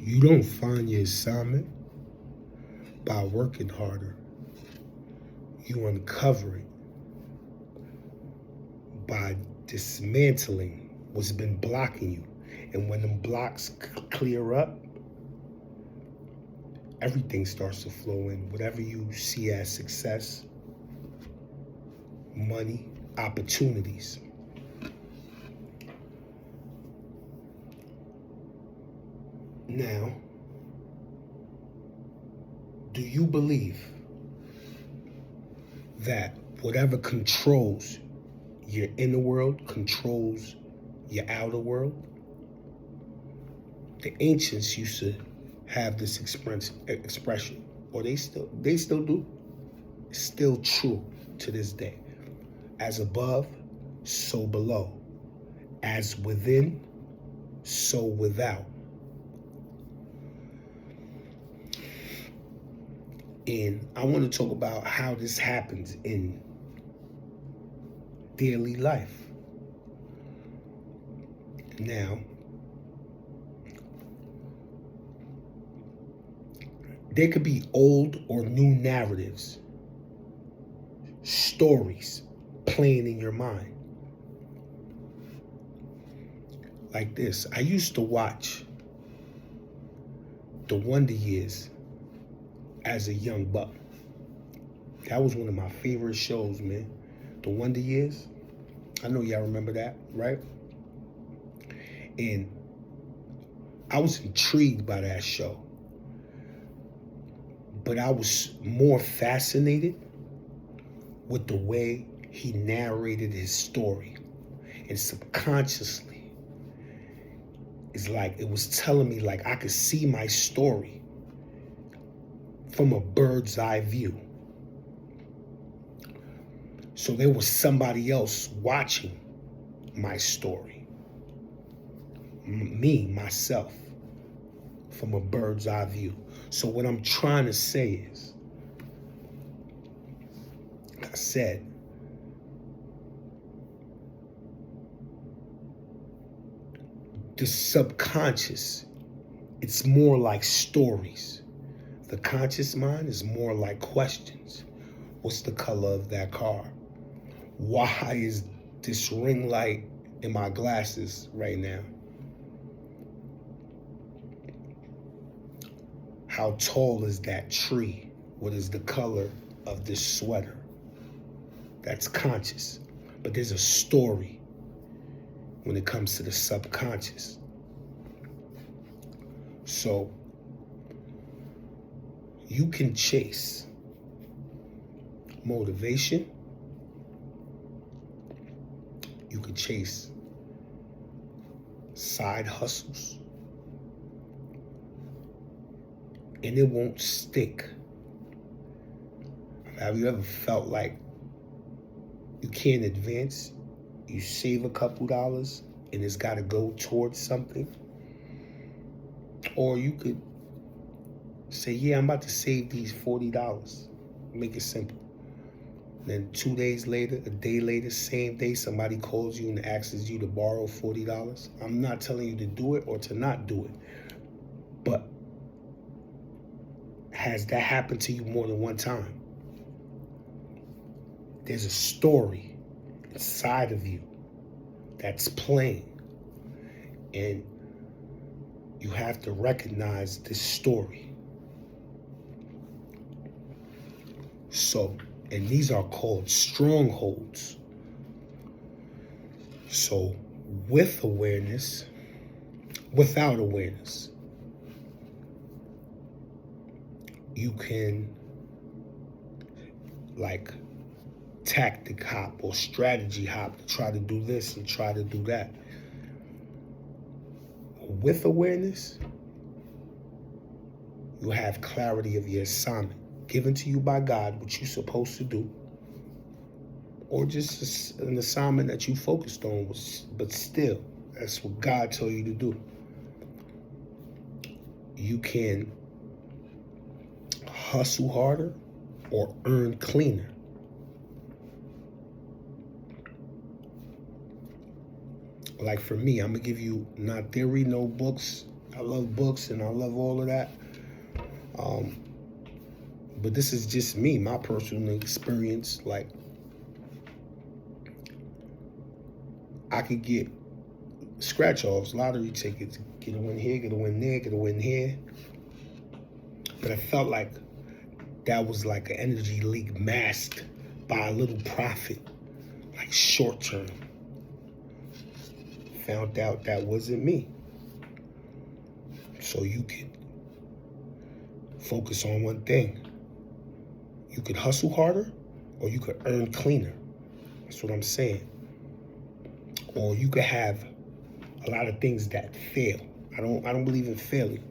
You don't find your assignment by working harder. You uncover it by dismantling what's been blocking you. And when them blocks clear up, everything starts to flow in. Whatever you see as success, money, opportunities. Now, do you believe that whatever controls your inner world controls your outer world? The ancients used to have this expression, or they still do. It's still true to this day. As above, so below. As within, so without. And I want to talk about how this happens in daily life. Now, there could be old or new narratives, stories playing in your mind. Like this. I used to watch The Wonder Years as a young buck. That was one of my favorite shows, man. The Wonder Years. I know y'all remember that, right? And I was intrigued by that show. But I was more fascinated with the way he narrated his story. And subconsciously, it's like it was telling me like I could see my story from a bird's eye view. So there was somebody else watching my story. Me, myself, from a bird's eye view. So what I'm trying to say is, like I said, the subconscious, it's more like stories. The conscious mind is more like questions. What's the color of that car? Why is this ring light in my glasses right now? How tall is that tree? What is the color of this sweater? That's conscious. But there's a story when it comes to the subconscious. So you can chase motivation. You can chase side hustles. And it won't stick. Have you ever felt like you can't advance? You save a couple dollars and it's got to go towards something? Or you could say, yeah, I'm about to save these $40. Make it simple. Then 2 days later, a day later, same day, somebody calls you and asks you to borrow $40. I'm not telling you to do it or to not do it. But has that happened to you more than one time? There's a story inside of you that's playing. And you have to recognize this story. So, and these are called strongholds. So, with awareness, without awareness, you can like tactic hop or strategy hop to try to do this and try to do that. With awareness, you have clarity of your assignment given to you by God, what you're supposed to do, or just an assignment that you focused on, but still, that's what God told you to do. You can hustle harder or earn cleaner. Like for me, I'm gonna give you not theory, no books. I love books and I love all of that. But this is just me, my personal experience. Like, I could get scratch-offs, lottery tickets, get a win here, get a win there, get a win here. But I felt like that was like an energy leak masked by a little profit, like short term. Found out that wasn't me. So you could focus on one thing. You could hustle harder, or you could earn cleaner. That's what I'm saying. Or you could have a lot of things that fail. I don't believe in failing.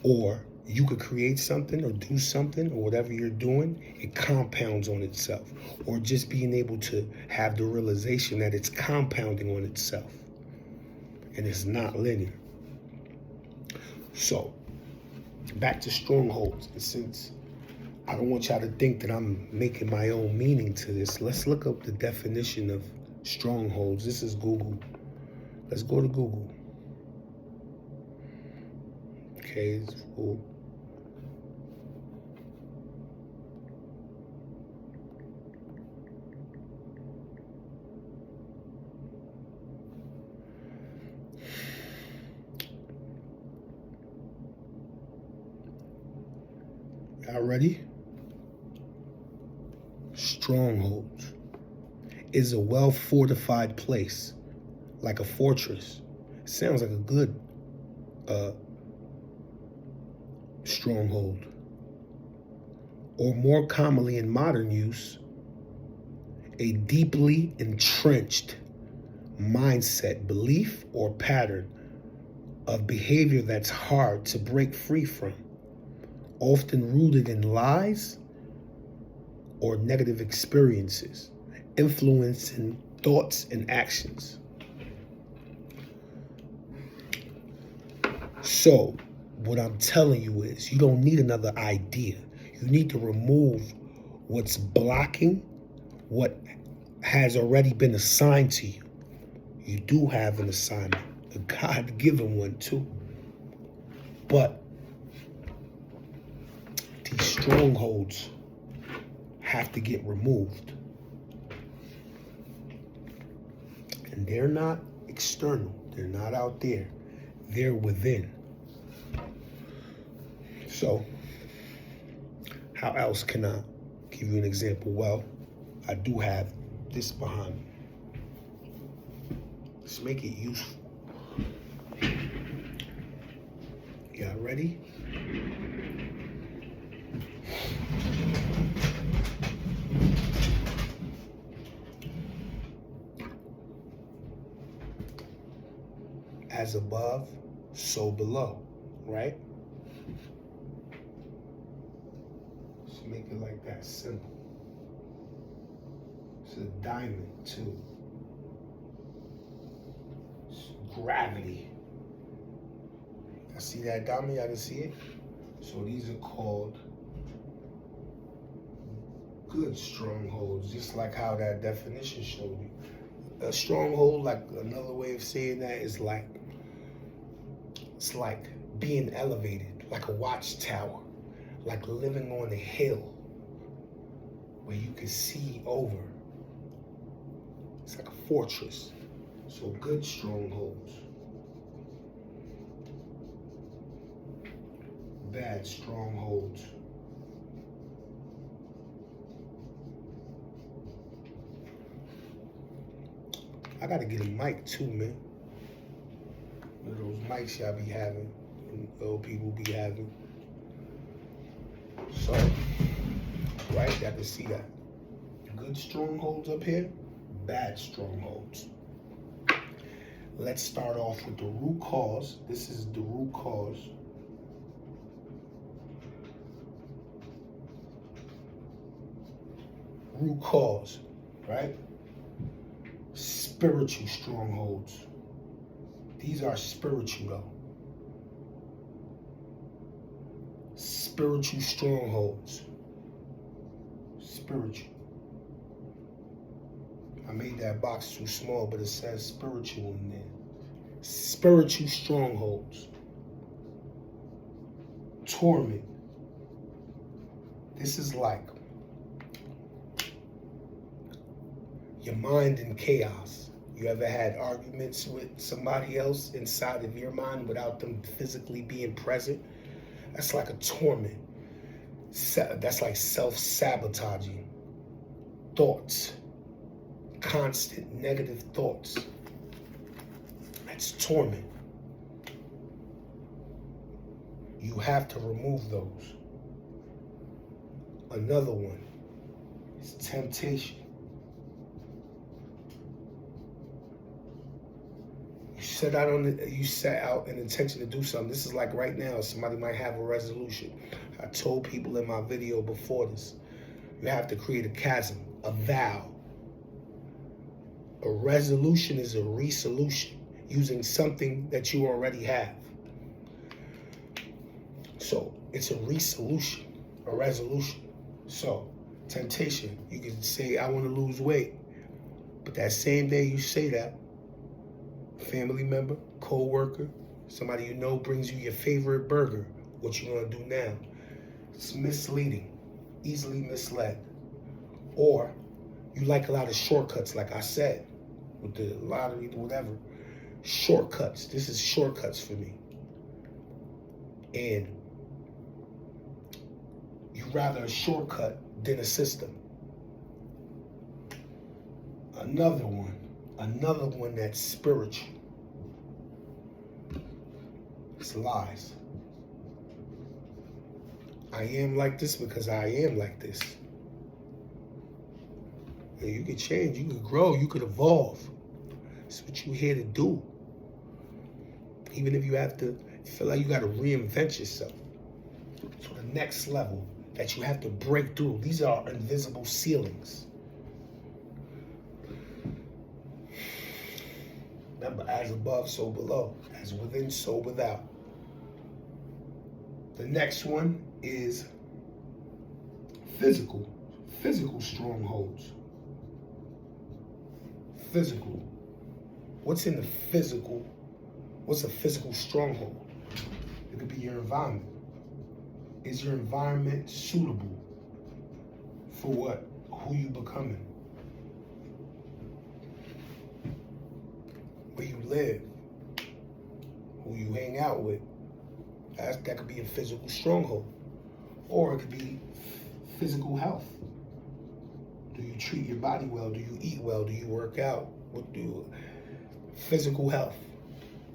Or you could create something or do something, or whatever you're doing, it compounds on itself. Or just being able to have the realization that it's compounding on itself and it's not linear. So, back to strongholds. And since I don't want y'all to think that I'm making my own meaning to this, let's look up the definition of strongholds. This is Google. Let's go to Google. Okay, it's cool. Y'all ready? Strongholds is a well-fortified place, like a fortress. Sounds like a good stronghold. Or more commonly in modern use, a deeply entrenched mindset, belief, or pattern of behavior that's hard to break free from, often rooted in lies or negative experiences, influencing thoughts and actions. So, what I'm telling you is, you don't need another idea. You need to remove what's blocking what has already been assigned to you. You do have an assignment, a God-given one too. But these strongholds have to get removed. And they're not external. They're not out there. They're within. So, how else can I give you an example? Well, I do have this behind me. Let's make it useful. Y'all ready? As above, so below, right? Let's make it like that, simple. It's a diamond too. It's gravity. I see that diamond, y'all can see it? So these are called good strongholds, just like how that definition showed you. A stronghold, like another way of saying that, is like, it's like being elevated, like a watchtower, like living on a hill where you can see over. It's like a fortress. So good strongholds. Bad strongholds. I gotta get a mic too, man. One of those mics y'all be having, and old people be having. So, right, y'all can see that. Good strongholds up here, bad strongholds. Let's start off with the root cause. This is the root cause. Root cause, right? Spiritual strongholds. These are spiritual though. Spiritual strongholds. Spiritual. I made that box too small, but it says spiritual in there. Spiritual strongholds. Torment. This is like your mind in chaos. You ever had arguments with somebody else inside of your mind without them physically being present? That's like a torment. That's like self-sabotaging thoughts, constant negative thoughts. That's torment. You have to remove those. Another one is temptation. You set out an intention to do something. This is like right now, somebody might have a resolution. I told people in my video before this, you have to create a chasm, a vow. A resolution is a resolution using something that you already have. So it's a resolution, a resolution. So temptation, you can say, I want to lose weight. But that same day you say that, family member, co-worker, somebody you know brings you your favorite burger, what you gonna do now? It's misleading, easily misled. Or you like a lot of shortcuts, like I said, with the lottery, whatever. Shortcuts, this is shortcuts for me. And you rather a shortcut than a system. Another one that's spiritual. It's lies. I am like this because I am like this. And you can change, you can grow, you could evolve. It's what you're here to do. Even if you have to feel like you got to reinvent yourself. So the next level that you have to break through, these are invisible ceilings. Remember, as above, so below. As within, so without. The next one is physical strongholds. Physical. What's in the physical? What's a physical stronghold? It could be your environment. Is your environment suitable for what? Who you becoming? Where you live, who you hang out with. That could be a physical stronghold. Or it could be physical health. Do you treat your body well? Do you eat well? Do you work out? Physical health.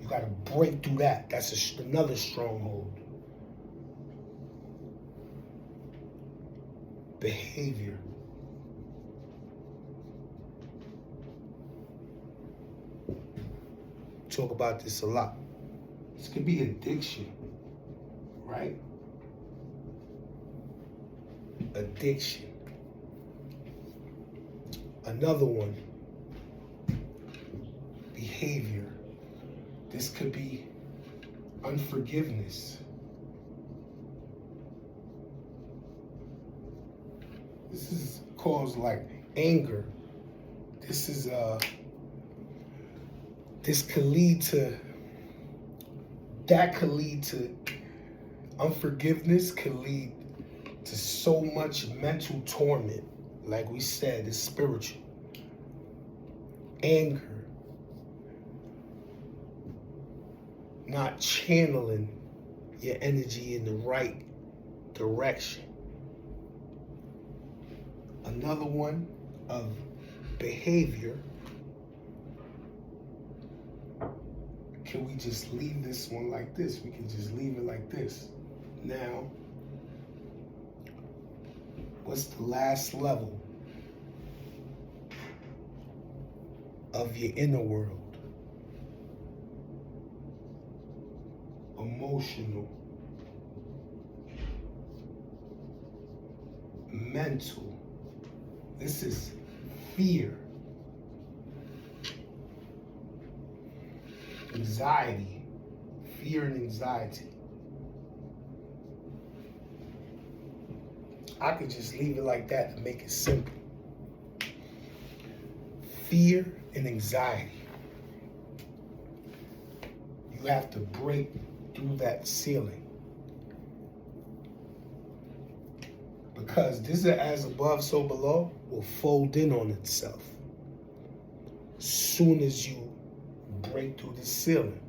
You got to break through that. That's another stronghold. Behavior. Talk about this a lot. This could be addiction, right? Addiction. Another one, behavior. This could be unforgiveness. This is caused like anger. This could lead to, unforgiveness could lead to so much mental torment. Like we said, it's spiritual. Anger. Not channeling your energy in the right direction. Another one of behavior. Can we just leave this one like this? We can just leave it like this. Now, what's the last level of your inner world? Emotional, mental. This is fear. Anxiety, fear and anxiety. I could just leave it like that to make it simple. Fear and anxiety. You have to break through that ceiling. Because this is as above, so below will fold in on itself. Soon as you break through the ceiling.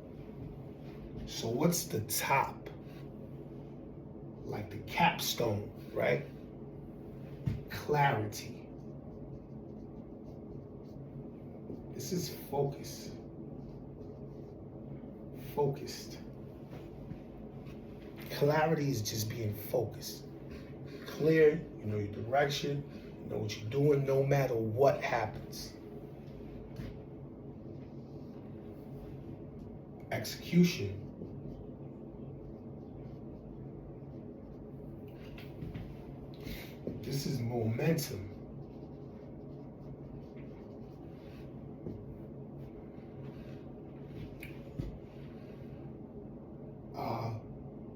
So what's the top? Like the capstone, right? Clarity. This is focus. Focused. Clarity is just being focused. Clear, you know your direction, you know what you're doing no matter what happens. Execution. This is momentum.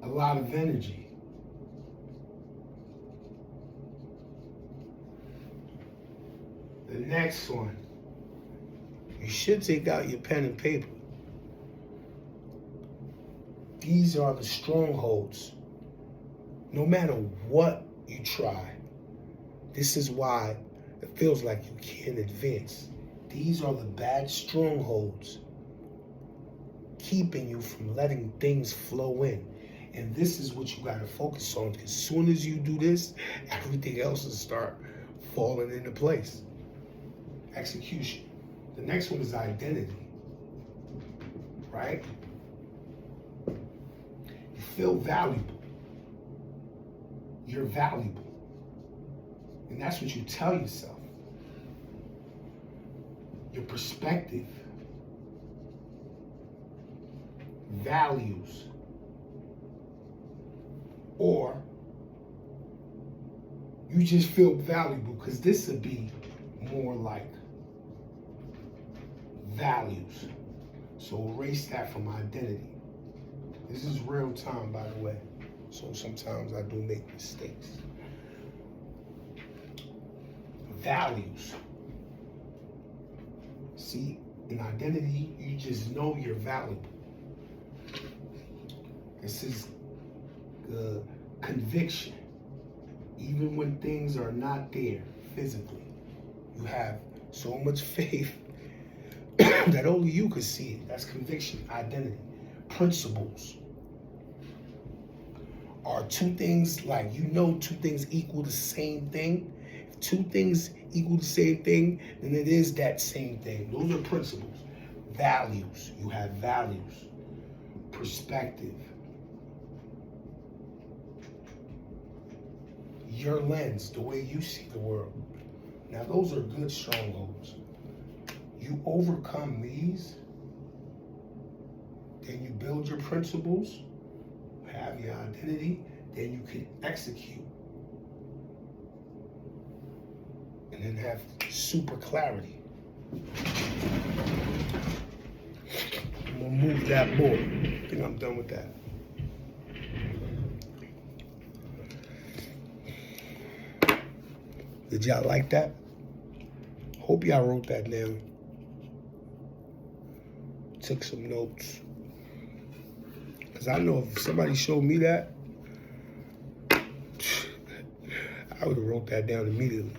A lot of energy. The next one, you should take out your pen and paper. These are the strongholds. No matter what you try, this is why it feels like you can't advance. These are the bad strongholds keeping you from letting things flow in. And this is what you got to focus on, because as soon as you do this, everything else will start falling into place. Execution. The next one is identity, right? You feel valuable. You're valuable. And that's what you tell yourself. Your perspective, values, or you just feel valuable, because this would be more like values. So erase that from identity. This is real time, by the way. So sometimes I do make mistakes. Values. See, in identity, you just know you're valuable. This is the conviction. Even when things are not there physically, you have so much faith that only you could see it. That's conviction, identity. Principles are two things, like, you know, two things equal the same thing. If two things equal the same thing, then it is that same thing. Those are principles. Values. You have values. Perspective. Your lens, the way you see the world. Now, those are good strongholds. You overcome these, then you build your principles, have your identity, then you can execute. And then have super clarity. I'm gonna move that board. I think I'm done with that. Did y'all like that? Hope y'all wrote that down. Took some notes. Because I know if somebody showed me that, I would have wrote that down immediately.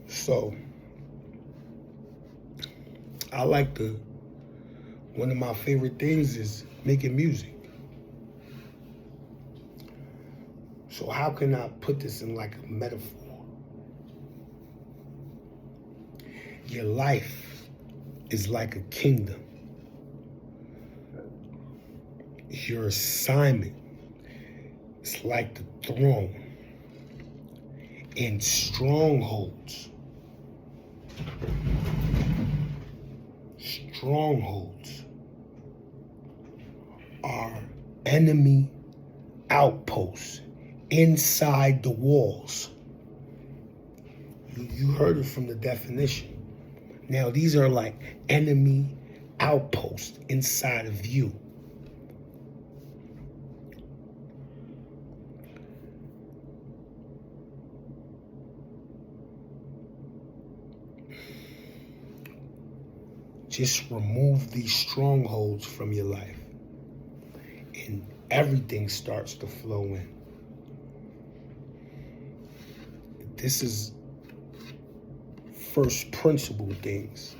So, one of my favorite things is making music. So how can I put this in like a metaphor? Your life is like a kingdom. Your assignment is like the throne. And strongholds. Strongholds are enemy outposts inside the walls. You heard it from the definition. Now, these are like enemy outposts inside of you. Just remove these strongholds from your life, and everything starts to flow in. This is first principle things.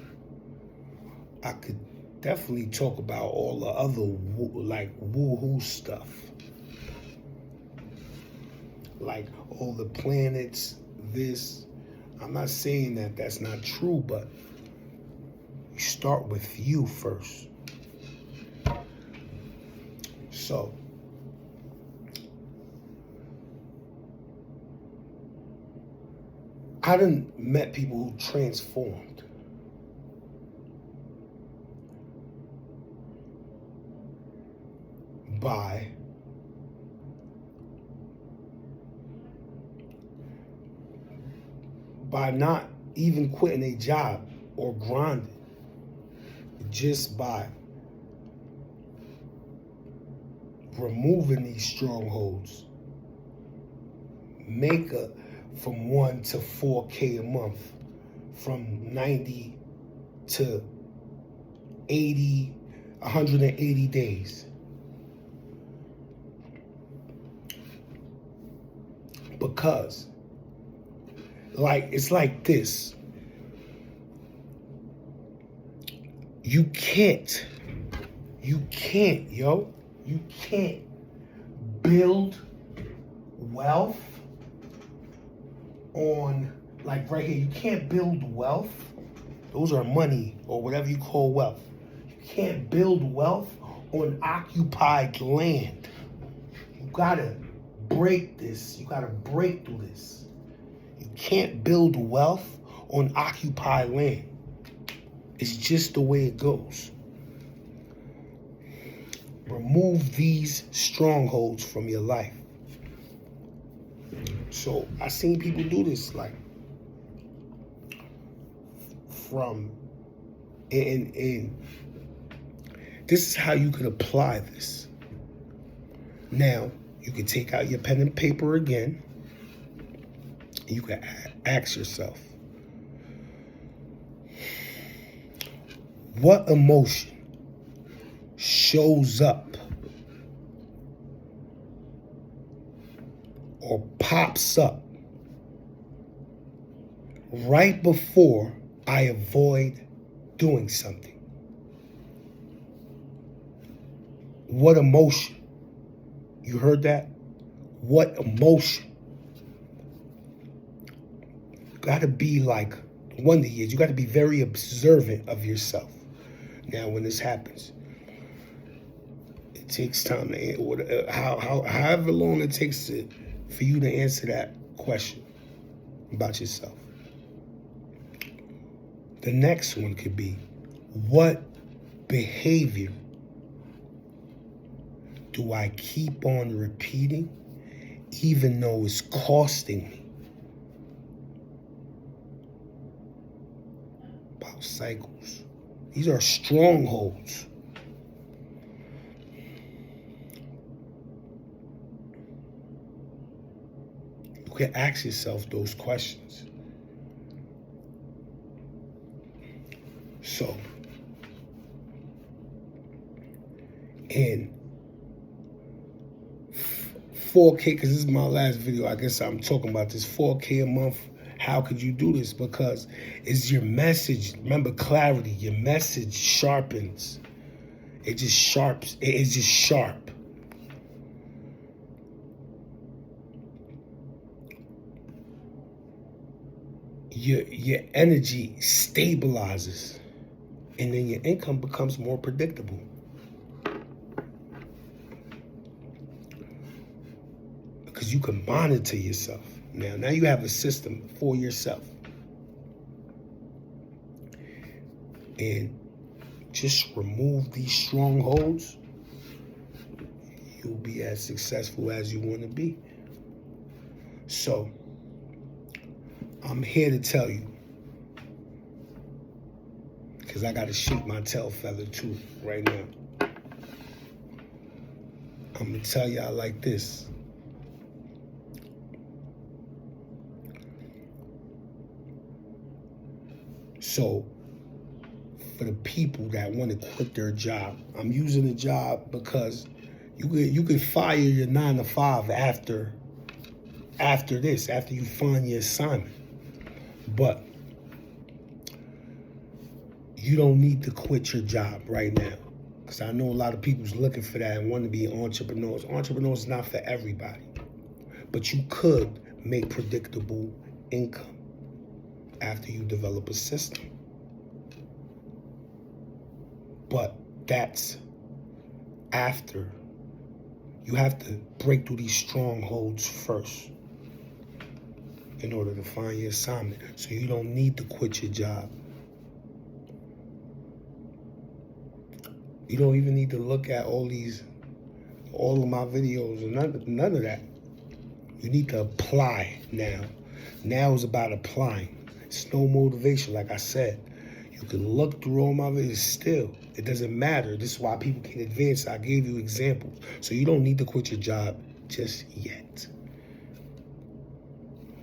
I could definitely talk about all the other woo-hoo stuff, like all the planets, this. I'm not saying that that's not true, but you start with you first. So, I done met people who transformed. By not even quitting a job or grinding, just by removing these strongholds, make from 1 to 4K a month, from 90 to 80, 180 days. Because, it's like this. You can't build wealth on, like right here, you can't build wealth. Those are money or whatever you call wealth. You can't build wealth on occupied land. You gotta break this. You gotta break through this. You can't build wealth on occupied land. It's just the way it goes. Remove these strongholds from your life. So I seen people do this, and this is how you could apply this. Now, you can take out your pen and paper again. And you can ask yourself, what emotion shows up or pops up right before I avoid doing something? What emotion? You heard that? What emotion? You gotta be like Wonder Years. You gotta be very observant of yourself. Now, when this happens, it takes time to, however long it takes for you to answer that question about yourself. The next one could be, what behavior do I keep on repeating even though it's costing me? About cycles. These are strongholds. You can ask yourself those questions. So, in 4K, because this is my last video, I guess I'm talking about this 4K a month. How could you do this? Because it's your message. Remember, clarity. Your message sharpens. It just sharps. It's just sharp. Your energy stabilizes, and then your income becomes more predictable. Because you can monitor yourself. Now you have a system for yourself. And just remove these strongholds. You'll be as successful as you want to be. So, I'm here to tell you, because I got to shake my tail feather too right now. I'm going to tell y'all like this. So, for the people that want to quit their job. I'm using a job because you could fire your 9 to 5 after this, after you find your assignment. But you don't need to quit your job right now. Because I know a lot of people's looking for that and want to be entrepreneurs. Entrepreneurs is not for everybody. But you could make predictable income after you develop a system. But that's after you have to break through these strongholds first in order to find your assignment. So you don't need to quit your job. You don't even need to look at all of my videos and none of that. You need to apply now. Now is about applying. It's no motivation, like I said. You can look through all my videos still. It doesn't matter. This is why people can advance. I gave you examples. So you don't need to quit your job just yet.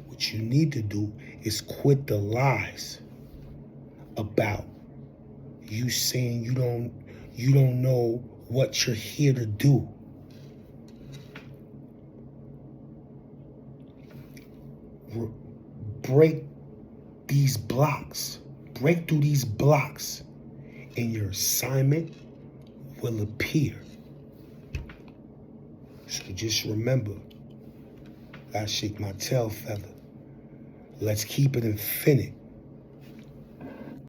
What you need to do is quit the lies about you saying you don't know what you're here to do. Break these blocks. Break through these blocks, and your assignment will appear. So just remember, I shake my tail feather. Let's keep it infinite.